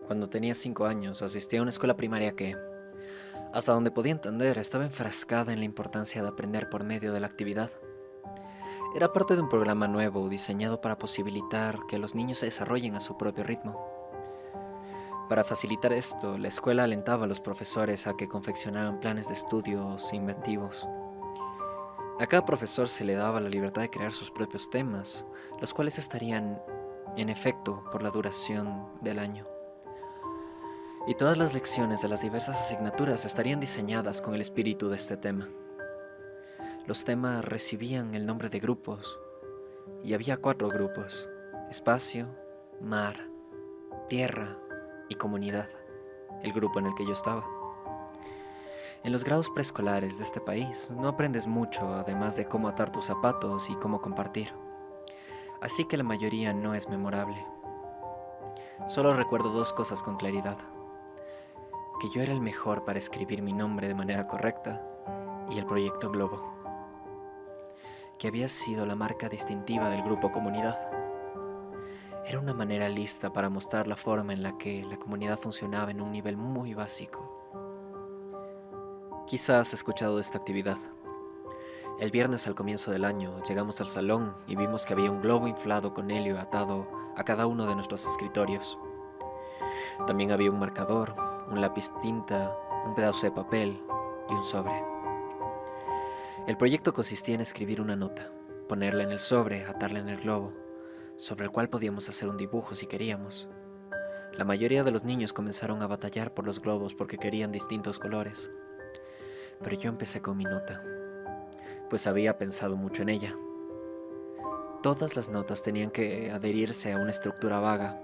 Cuando tenía 5 años, asistí a una escuela primaria que, hasta donde podía entender, estaba enfrascada en la importancia de aprender por medio de la actividad. Era parte de un programa nuevo diseñado para posibilitar que los niños se desarrollen a su propio ritmo. Para facilitar esto, la escuela alentaba a los profesores a que confeccionaran planes de estudios inventivos. A cada profesor se le daba la libertad de crear sus propios temas, los cuales estarían en efecto por la duración del año. Y todas las lecciones de las diversas asignaturas estarían diseñadas con el espíritu de este tema. Los temas recibían el nombre de grupos, y había 4 grupos: espacio, mar, tierra y comunidad, el grupo en el que yo estaba. En los grados preescolares de este país no aprendes mucho, además de cómo atar tus zapatos y cómo compartir. Así que la mayoría no es memorable. Solo recuerdo 2 cosas con claridad: que yo era el mejor para escribir mi nombre de manera correcta y el proyecto Globo, que había sido la marca distintiva del grupo Comunidad. Era una manera lista para mostrar la forma en la que la comunidad funcionaba en un nivel muy básico. Quizás has escuchado de esta actividad. El viernes al comienzo del año llegamos al salón y vimos que había un globo inflado con helio atado a cada uno de nuestros escritorios. También había un marcador, un lápiz tinta, un pedazo de papel y un sobre. El proyecto consistía en escribir una nota, ponerla en el sobre, atarla en el globo, sobre el cual podíamos hacer un dibujo si queríamos. La mayoría de los niños comenzaron a batallar por los globos porque querían distintos colores. Pero yo empecé con mi nota, pues había pensado mucho en ella. Todas las notas tenían que adherirse a una estructura vaga,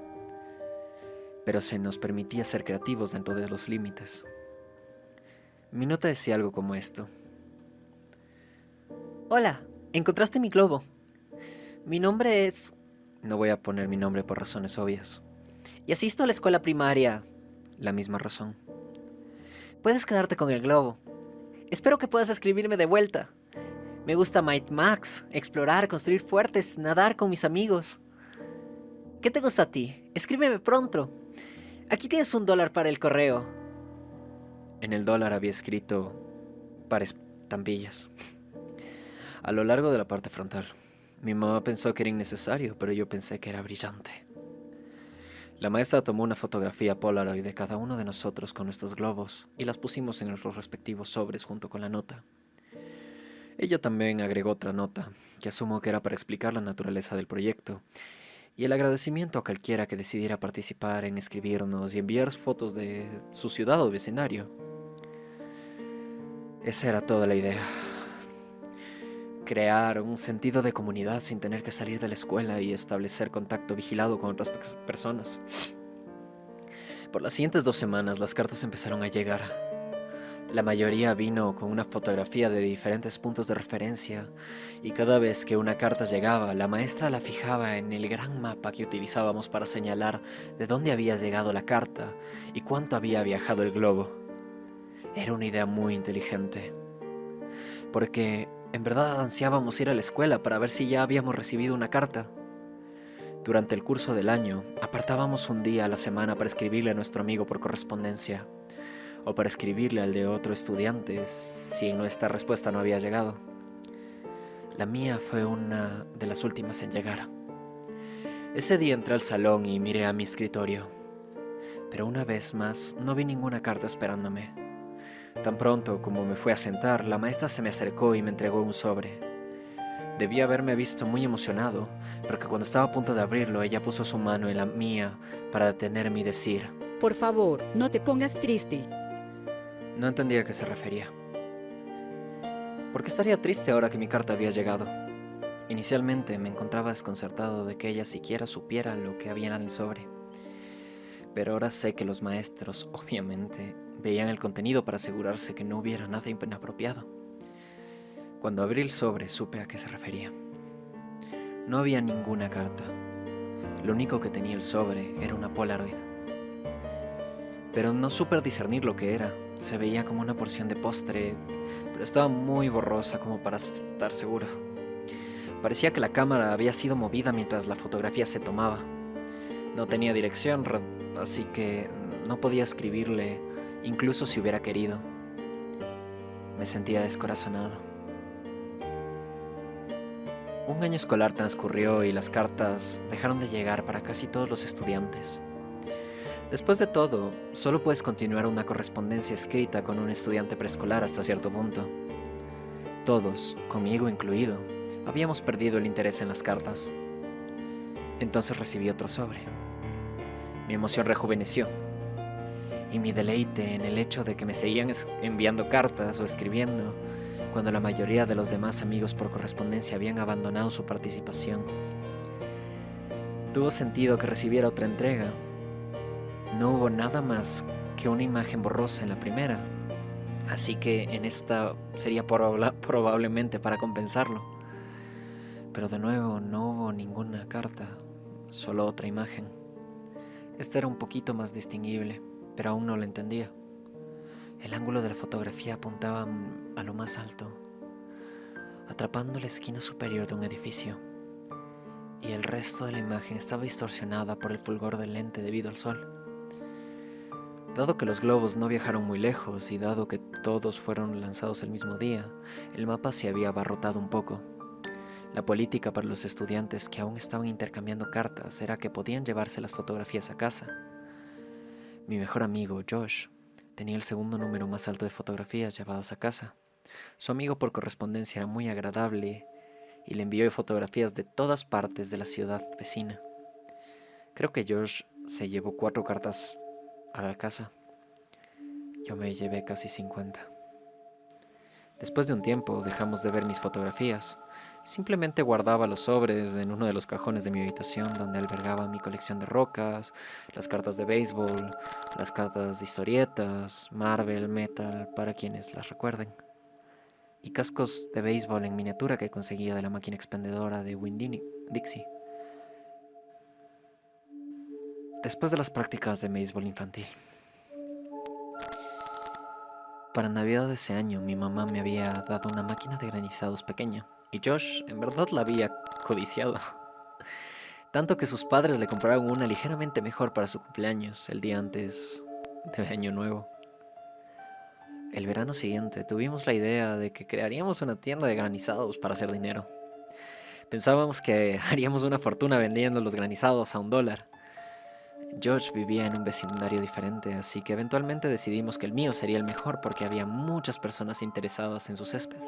pero se nos permitía ser creativos dentro de los límites. Mi nota decía algo como esto: Hola, encontraste mi globo. Mi nombre es... No voy a poner mi nombre por razones obvias. Y asisto a la escuela primaria. La misma razón. Puedes quedarte con el globo. Espero que puedas escribirme de vuelta. Me gusta Might Max, explorar, construir fuertes, nadar con mis amigos. ¿Qué te gusta a ti? Escríbeme pronto. Aquí tienes $1 para el correo. En el dólar había escrito para estampillas a lo largo de la parte frontal. Mi mamá pensó que era innecesario, pero yo pensé que era brillante. La maestra tomó una fotografía Polaroid de cada uno de nosotros con nuestros globos y las pusimos en nuestros respectivos sobres junto con la nota. Ella también agregó otra nota, que asumo que era para explicar la naturaleza del proyecto, y el agradecimiento a cualquiera que decidiera participar en escribirnos y enviar fotos de su ciudad o vecindario. Esa era toda la idea: crear un sentido de comunidad sin tener que salir de la escuela y establecer contacto vigilado con otras personas. Por las siguientes 2 semanas las cartas empezaron a llegar. La mayoría vino con una fotografía de diferentes puntos de referencia, y cada vez que una carta llegaba, la maestra la fijaba en el gran mapa que utilizábamos para señalar de dónde había llegado la carta y cuánto había viajado el globo. Era una idea muy inteligente, porque en verdad ansiábamos ir a la escuela para ver si ya habíamos recibido una carta. Durante el curso del año, apartábamos un día a la semana para escribirle a nuestro amigo por correspondencia, o para escribirle al de otro estudiante si nuestra respuesta no había llegado. La mía fue una de las últimas en llegar. Ese día entré al salón y miré a mi escritorio, pero una vez más no vi ninguna carta esperándome. Tan pronto como me fui a sentar, la maestra se me acercó y me entregó un sobre. Debía haberme visto muy emocionado, porque cuando estaba a punto de abrirlo, ella puso su mano en la mía para detenerme y decir: Por favor, no te pongas triste. No entendía a qué se refería. ¿Por qué estaría triste ahora que mi carta había llegado? Inicialmente me encontraba desconcertado de que ella siquiera supiera lo que había en el sobre. Pero ahora sé que los maestros, obviamente, veían el contenido para asegurarse que no hubiera nada inapropiado. Cuando abrí el sobre supe a qué se refería. No había ninguna carta. Lo único que tenía el sobre era una Polaroid. Pero no supe discernir lo que era. Se veía como una porción de postre, pero estaba muy borrosa como para estar seguro. Parecía que la cámara había sido movida mientras la fotografía se tomaba. No tenía dirección, así que no podía escribirle, incluso si hubiera querido. Me sentía descorazonado. Un año escolar transcurrió y las cartas dejaron de llegar para casi todos los estudiantes. Después de todo, solo puedes continuar una correspondencia escrita con un estudiante preescolar hasta cierto punto. Todos, conmigo incluido, habíamos perdido el interés en las cartas. Entonces recibí otro sobre. Mi emoción rejuveneció y mi deleite en el hecho de que me seguían enviando cartas o escribiendo cuando la mayoría de los demás amigos por correspondencia habían abandonado su participación. Tuvo sentido que recibiera otra entrega. No hubo nada más que una imagen borrosa en la primera, así que en esta sería probablemente para compensarlo. Pero de nuevo no hubo ninguna carta, solo otra imagen. Esta era un poquito más distinguible, pero aún no la entendía. El ángulo de la fotografía apuntaba a lo más alto, atrapando la esquina superior de un edificio, y el resto de la imagen estaba distorsionada por el fulgor del lente debido al sol. Dado que los globos no viajaron muy lejos y dado que todos fueron lanzados el mismo día, el mapa se había abarrotado un poco. La política para los estudiantes que aún estaban intercambiando cartas era que podían llevarse las fotografías a casa. Mi mejor amigo, Josh, tenía el segundo número más alto de fotografías llevadas a casa. Su amigo por correspondencia era muy agradable y le envió fotografías de todas partes de la ciudad vecina. Creo que Josh se llevó 4 cartas a la casa. Yo me llevé casi 50. Después de un tiempo dejamos de ver mis fotografías. Simplemente guardaba los sobres en uno de los cajones de mi habitación donde albergaba mi colección de rocas, las cartas de béisbol, las cartas de historietas, Marvel, Metal, para quienes las recuerden, y cascos de béisbol en miniatura que conseguía de la máquina expendedora de Winn-Dixie. Después de las prácticas de béisbol infantil. Para Navidad de ese año, mi mamá me había dado una máquina de granizados pequeña, y Josh en verdad la había codiciado. Tanto que sus padres le compraron una ligeramente mejor para su cumpleaños, el día antes de Año Nuevo. El verano siguiente tuvimos la idea de que crearíamos una tienda de granizados para hacer dinero. Pensábamos que haríamos una fortuna vendiendo los granizados a $1. George vivía en un vecindario diferente, así que eventualmente decidimos que el mío sería el mejor porque había muchas personas interesadas en su césped.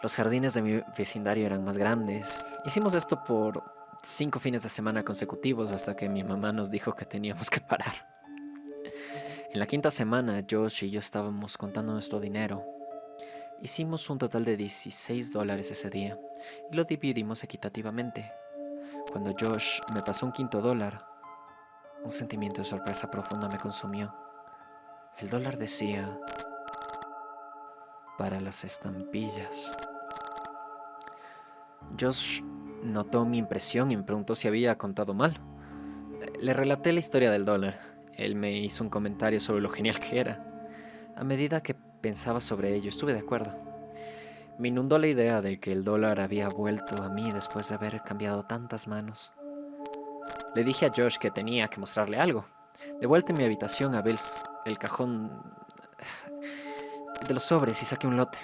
Los jardines de mi vecindario eran más grandes. Hicimos esto por 5 fines de semana consecutivos hasta que mi mamá nos dijo que teníamos que parar. En la 5ª semana, Josh y yo estábamos contando nuestro dinero. Hicimos un total de $16 ese día y lo dividimos equitativamente. Cuando Josh me pasó un $5, un sentimiento de sorpresa profunda me consumió. El dólar decía: para las estampillas. Josh notó mi impresión y me preguntó si había contado mal. Le relaté la historia del dólar. Él me hizo un comentario sobre lo genial que era. A medida que pensaba sobre ello, estuve de acuerdo. Me inundó la idea de que el dólar había vuelto a mí después de haber cambiado tantas manos. Le dije a Josh que tenía que mostrarle algo. De vuelta en mi habitación abrí el cajón de los sobres y saqué un lote.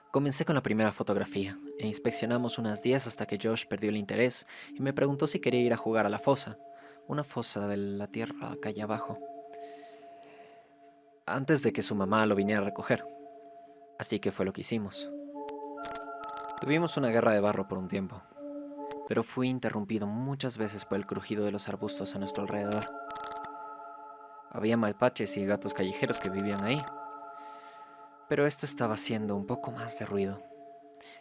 Comencé con la primera fotografía e inspeccionamos unas 10 hasta que Josh perdió el interés y me preguntó si quería ir a jugar a la fosa, una fosa de la tierra calle abajo, antes de que su mamá lo viniera a recoger. Así que fue lo que hicimos. Tuvimos una guerra de barro por un tiempo, pero fui interrumpido muchas veces por el crujido de los arbustos a nuestro alrededor. Había mapaches y gatos callejeros que vivían ahí, pero esto estaba haciendo un poco más de ruido,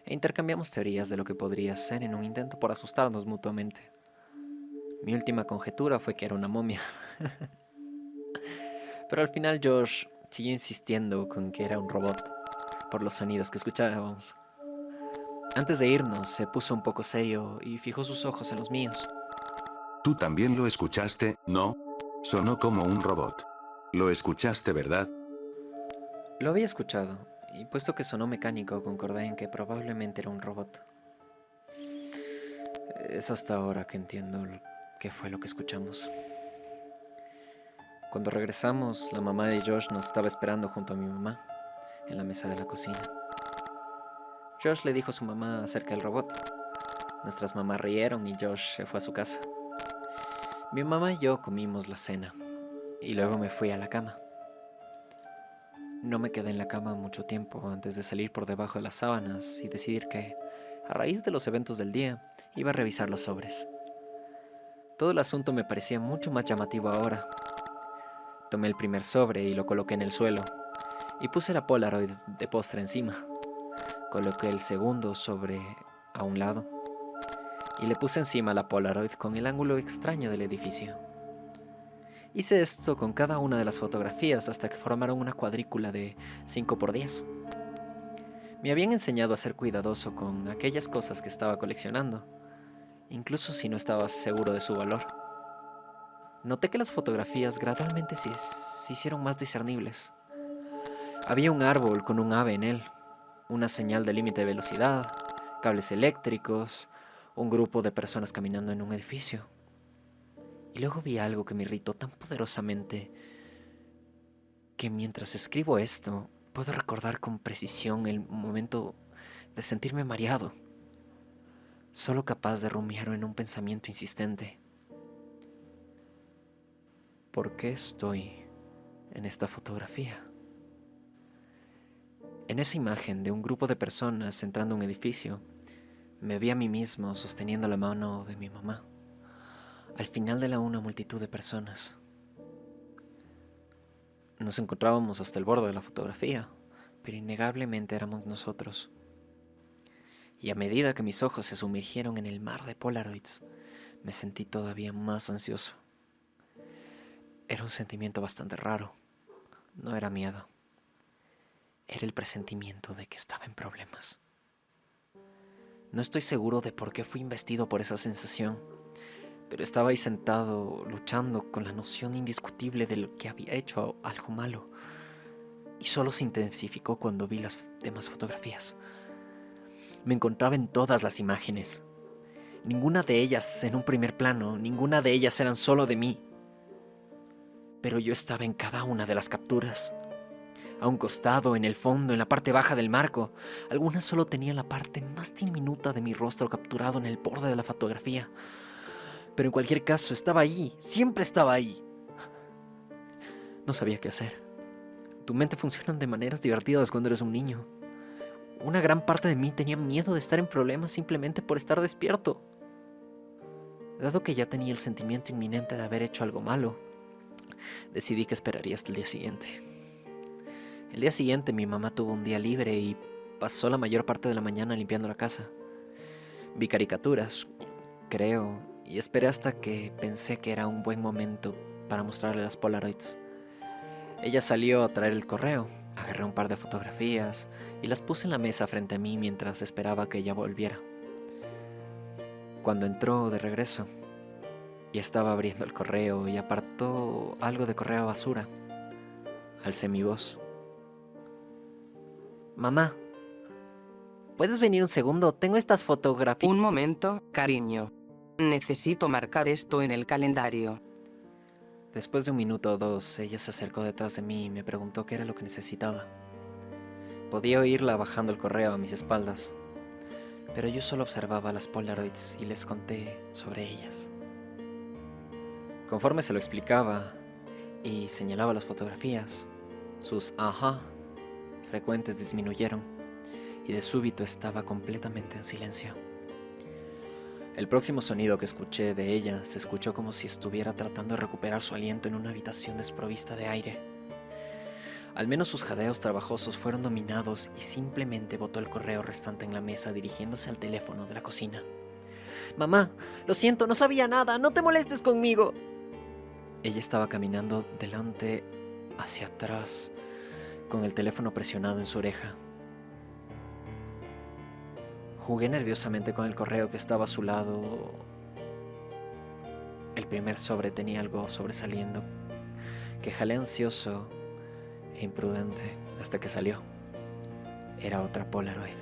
e intercambiamos teorías de lo que podría ser en un intento por asustarnos mutuamente. Mi última conjetura fue que era una momia. Pero al final Josh siguió insistiendo con que era un robot, por los sonidos que escuchábamos. Antes de irnos, se puso un poco serio y fijó sus ojos en los míos. Tú también lo escuchaste, ¿no? Sonó como un robot. Lo escuchaste, ¿verdad? Lo había escuchado, y puesto que sonó mecánico, concordé en que probablemente era un robot. Es hasta ahora que entiendo qué fue lo que escuchamos. Cuando regresamos, la mamá de Josh nos estaba esperando junto a mi mamá, en la mesa de la cocina. Josh le dijo a su mamá acerca del robot. Nuestras mamás rieron y Josh se fue a su casa. Mi mamá y yo comimos la cena, y luego me fui a la cama. No me quedé en la cama mucho tiempo antes de salir por debajo de las sábanas y decidir que, a raíz de los eventos del día, iba a revisar los sobres. Todo el asunto me parecía mucho más llamativo ahora. Tomé el primer sobre y lo coloqué en el suelo, y puse la Polaroid de postre encima. Coloqué el segundo sobre a un lado, y le puse encima la Polaroid con el ángulo extraño del edificio. Hice esto con cada una de las fotografías hasta que formaron una cuadrícula de 5×10. Me habían enseñado a ser cuidadoso con aquellas cosas que estaba coleccionando, incluso si no estaba seguro de su valor. Noté que las fotografías gradualmente se hicieron más discernibles. Había un árbol con un ave en él, una señal de límite de velocidad, cables eléctricos, un grupo de personas caminando en un edificio. Y luego vi algo que me irritó tan poderosamente que mientras escribo esto, puedo recordar con precisión el momento de sentirme mareado, solo capaz de rumiar en un pensamiento insistente. ¿Por qué estoy en esta fotografía? En esa imagen de un grupo de personas entrando a un edificio, me vi a mí mismo sosteniendo la mano de mi mamá, al final de una multitud de personas. Nos encontrábamos hasta el borde de la fotografía, pero innegablemente éramos nosotros. Y a medida que mis ojos se sumergieron en el mar de Polaroids, me sentí todavía más ansioso. Era un sentimiento bastante raro. No era miedo. Era el presentimiento de que estaba en problemas. No estoy seguro de por qué fui investido por esa sensación, pero estaba ahí sentado, luchando con la noción indiscutible de lo que había hecho algo malo, y solo se intensificó cuando vi las demás fotografías. Me encontraba en todas las imágenes. Ninguna de ellas en un primer plano, ninguna de ellas eran solo de mí. Pero yo estaba en cada una de las capturas. A un costado, en el fondo, en la parte baja del marco. Algunas solo tenían la parte más diminuta de mi rostro capturado en el borde de la fotografía. Pero en cualquier caso, estaba ahí, siempre estaba ahí. No sabía qué hacer. Tu mente funciona de maneras divertidas cuando eres un niño. Una gran parte de mí tenía miedo de estar en problemas simplemente por estar despierto. Dado que ya tenía el sentimiento inminente de haber hecho algo malo, decidí que esperaría hasta el día siguiente. El día siguiente mi mamá tuvo un día libre y pasó la mayor parte de la mañana limpiando la casa. Vi caricaturas, creo, y esperé hasta que pensé que era un buen momento para mostrarle las Polaroids. Ella salió a traer el correo, agarré un par de fotografías y las puse en la mesa frente a mí mientras esperaba que ella volviera. Cuando entró de regreso, ya estaba abriendo el correo y apartó algo de correo a basura. Alcé mi voz. Mamá, ¿puedes venir un segundo? Tengo estas fotografías. Un momento, cariño. Necesito marcar esto en el calendario. Después de un minuto o dos, ella se acercó detrás de mí y me preguntó qué era lo que necesitaba. Podía oírla bajando el correo a mis espaldas, pero yo solo observaba las Polaroids y les conté sobre ellas. Conforme se lo explicaba y señalaba las fotografías, sus ajá frecuentes disminuyeron y de súbito estaba completamente en silencio. El próximo sonido que escuché de ella se escuchó como si estuviera tratando de recuperar su aliento en una habitación desprovista de aire. Al menos sus jadeos trabajosos fueron dominados y simplemente botó el correo restante en la mesa dirigiéndose al teléfono de la cocina. Mamá, lo siento, no sabía nada, no te molestes conmigo. Ella estaba caminando delante hacia atrás, con el teléfono presionado en su oreja. Jugué nerviosamente con el correo que estaba a su lado. El primer sobre tenía algo sobresaliendo, que jalé ansioso e imprudente hasta que salió. Era otra Polaroid.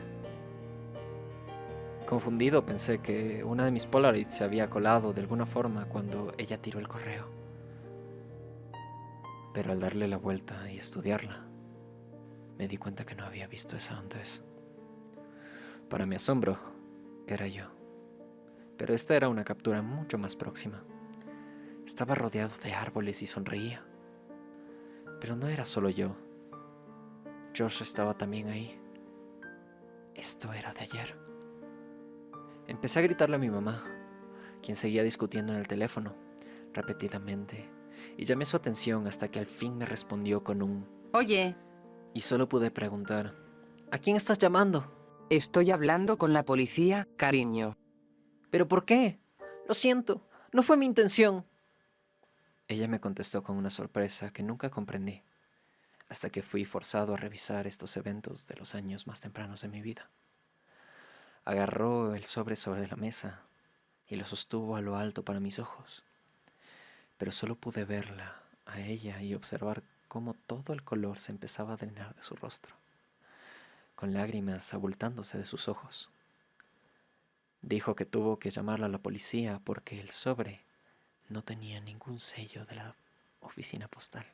Confundido pensé que una de mis Polaroids se había colado de alguna forma cuando ella tiró el correo. Pero al darle la vuelta y estudiarla, me di cuenta que no había visto esa antes. Para mi asombro, era yo. Pero esta era una captura mucho más próxima. Estaba rodeado de árboles y sonreía. Pero no era solo yo. Josh estaba también ahí. Esto era de ayer. Empecé a gritarle a mi mamá, quien seguía discutiendo en el teléfono, repetidamente, y llamé su atención hasta que al fin me respondió con un Oye, y solo pude preguntar, ¿a quién estás llamando? estoy hablando con la policía, cariño. ¿Pero por qué? Lo siento, no fue mi intención. Ella me contestó con una sorpresa que nunca comprendí, hasta que fui forzado a revisar estos eventos de los años más tempranos de mi vida. Agarró el sobre la mesa y lo sostuvo a lo alto para mis ojos, pero solo pude verla a ella y observar cómo todo el color se empezaba a drenar de su rostro, con lágrimas abultándose de sus ojos. Dijo que tuvo que llamarla a la policía porque el sobre no tenía ningún sello de la oficina postal.